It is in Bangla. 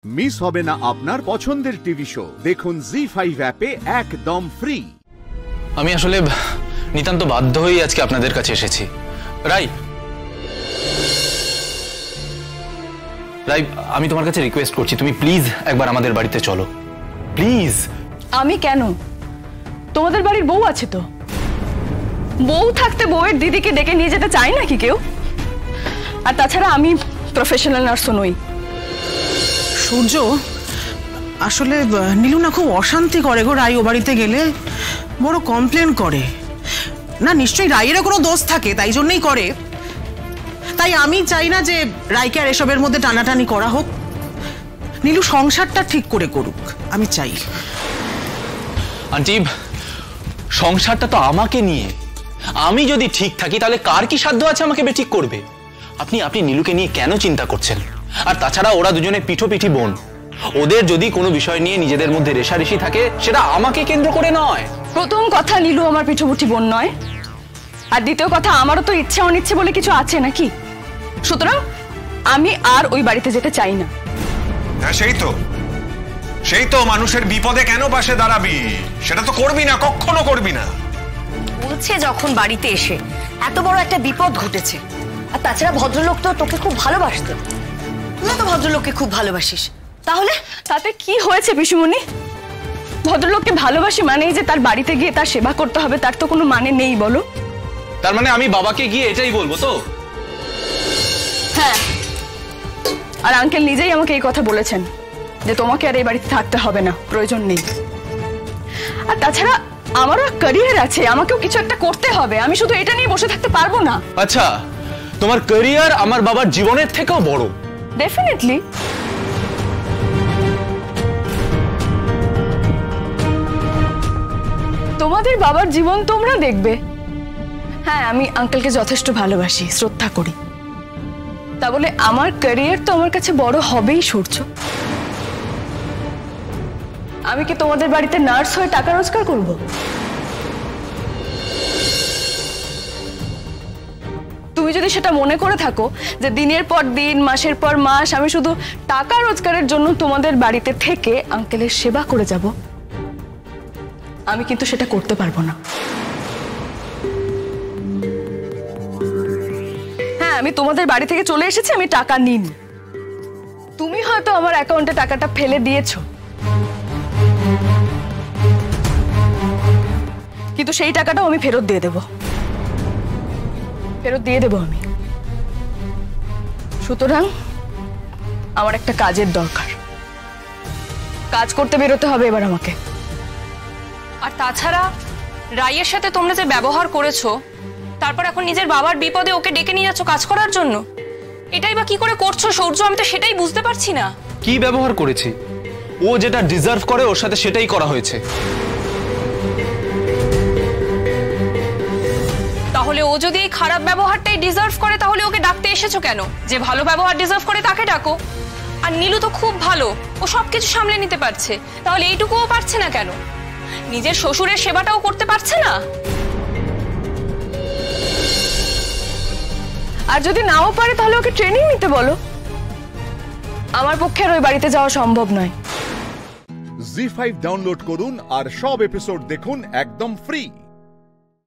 মিস হবে না আপনার পছন্দের টিভি শো। দেখুন জি5 অ্যাপে একদম ফ্রি। আমি আসলে নিতান্ত বাধ্য হয়ে আজকে আপনাদের কাছে এসেছি। রাই, আমি তোমার কাছে রিকোয়েস্ট করছি, তুমি প্লিজ একবার আমাদের বাড়িতে চলো, প্লিজ। আমি কেন? তোমাদের বাড়ির বউ আছে তো, বউ থাকতে বউয়ের দিদিকে ডেকে নিয়ে যেতে চাই নাকি কেউ? আর তাছাড়া আমি প্রফেশনাল নার্সও নই। সূর্য, আসলে নীলু না খুব অশান্তি করে গো, রাই ও বাড়িতে গেলে বড় কমপ্লেন করে। না নিশ্চয়ই রাইয়েরও কোনো দোষ থাকে, তাই জন্যই করে। তাই আমি চাই না যে রাইকে আর এসবের মধ্যে টানাটানি করা হোক। নীলু সংসারটা ঠিক করে করুক, আমি চাই। আন্টি, সংসারটা তো আমাকে নিয়ে, আমি যদি ঠিক থাকি তাহলে কার কি সাধ্য আছে আমাকে বেঠিক করবে? আপনি নীলুকে নিয়ে কেন চিন্তা করছেন? আর তাছাড়া ওরা দুজনে পিঠোপিঠি বোন, ওদের যদি কোনো বিষয় নিয়ে নিজেদের মধ্যে রেষারেষি থাকে সেটা আমাকে কেন্দ্র করে নয়। প্রথম কথা, নীলু আমার পিঠোপুঠি বোন নয়। আর দ্বিতীয় কথা, আমারও তো ইচ্ছে অনিচ্ছে বলে কিছু আছে নাকি? সুতরাং আমি আর ওই বাড়িতে যেতে চাই না। হ্যাঁ, সেই তো মানুষের বিপদে কেন পাশে দাঁড়াবি? সেটা তো করবি না, কখনো করবি না। বলছে যখন বাড়িতে এসে এত বড় একটা বিপদ ঘটেছে, আর তাছাড়া ভদ্রলোক তো তোকে খুব ভালোবাসতো, তুই তো ভদ্রলোককে খুব ভালোবাসিস, তাহলে তাতে কি হয়েছে পিসুমণি? ভদ্রলোককে ভালোবাসি মানেই যে তার বাড়িতে গিয়ে তার সেবা করতে হবে, তার তো কোনো মানে নেই বলো? তার মানে আমি বাবাকে গিয়ে এটাই বলবো তো? হ্যাঁ, আর আঙ্কেল নিজেই আমাকে এই কথা বলেছেন যে তোমাকে আর এই বাড়িতে থাকতে হবে না, প্রয়োজন নেই। আর তাছাড়া আমারও ক্যারিয়ার আছে, আমাকেও কিছু একটা করতে হবে, আমি শুধু এটা নিয়ে বসে থাকতে পারবো না। আচ্ছা, তোমার ক্যারিয়ার আমার বাবার জীবনের থেকেও বড়? ডেফিনেটলি। তোমাদের বাবার জীবন তোমরা দেখবে। হ্যাঁ, আমি আঙ্কেলকে যথেষ্ট ভালোবাসি, শ্রদ্ধা করি, তা বলে আমার ক্যারিয়ার তো আমার কাছে বড় হবেই সূর্য। আমি কি তোমাদের বাড়িতে নার্স হয়ে টাকা রোজগার করব? তুমি যদি সেটা মনে করে থাকো যে দিনের পর দিন, মাসের পর মাস আমি শুধু টাকা রোজগারের জন্য তোমাদের বাড়িতে থেকে আঙ্কেলের সেবা করে যাব, আমি কিন্তু সেটা করতে পারবো না। হ্যাঁ, আমি তোমাদের বাড়ি থেকে চলে এসেছি, আমি টাকা নিইনি। তুমি হয়তো আমার অ্যাকাউন্টে টাকাটা ফেলে দিয়েছো, কিন্তু সেই টাকাটাও আমি ফেরত দিয়ে দেব, আমি। সুতরাং আমার একটা কাজের দরকার, কাজ করতে বেরোতে হবে এবার আমাকে। আর তাছাড়া রাইয়ের সাথে তোমরা যে ব্যবহার করেছো, তারপর এখন নিজের বাবার বিপদে ওকে ডেকে নিয়ে যাচ্ছ কাজ করার জন্য, এটাই বা কি করে করছো সূর্য? আমি তো সেটাই বুঝতে পারছি না। কি ব্যবহার করেছি? ও যেটা ডিজার্ভ করে ওর সাথে সেটাই করা হয়েছে। তাহলে ও যদি এই খারাপ ব্যবহারটাই ডিজার্ভ করে, তাহলে ওকে ডাকতে এসেছো কেন? যে ভালো ব্যবহার ডিজার্ভ করে তাকে ডাকো। আর নীলু তো খুব ভালো, ও সবকিছু সামলে নিতে পারছে, তাহলে এইটুকুও পারছে না কেন? নিজের শ্বশুরের সেবাটাও করতে পারছে না? আর যদি নাও পারে তাহলে ওকে ট্রেনিং নিতে বলো। আমার পক্ষে আর ওই বাড়িতে যাওয়া সম্ভব নয়। জি5 ডাউনলোড করুন আর সব এপিসোড দেখুন একদম ফ্রি।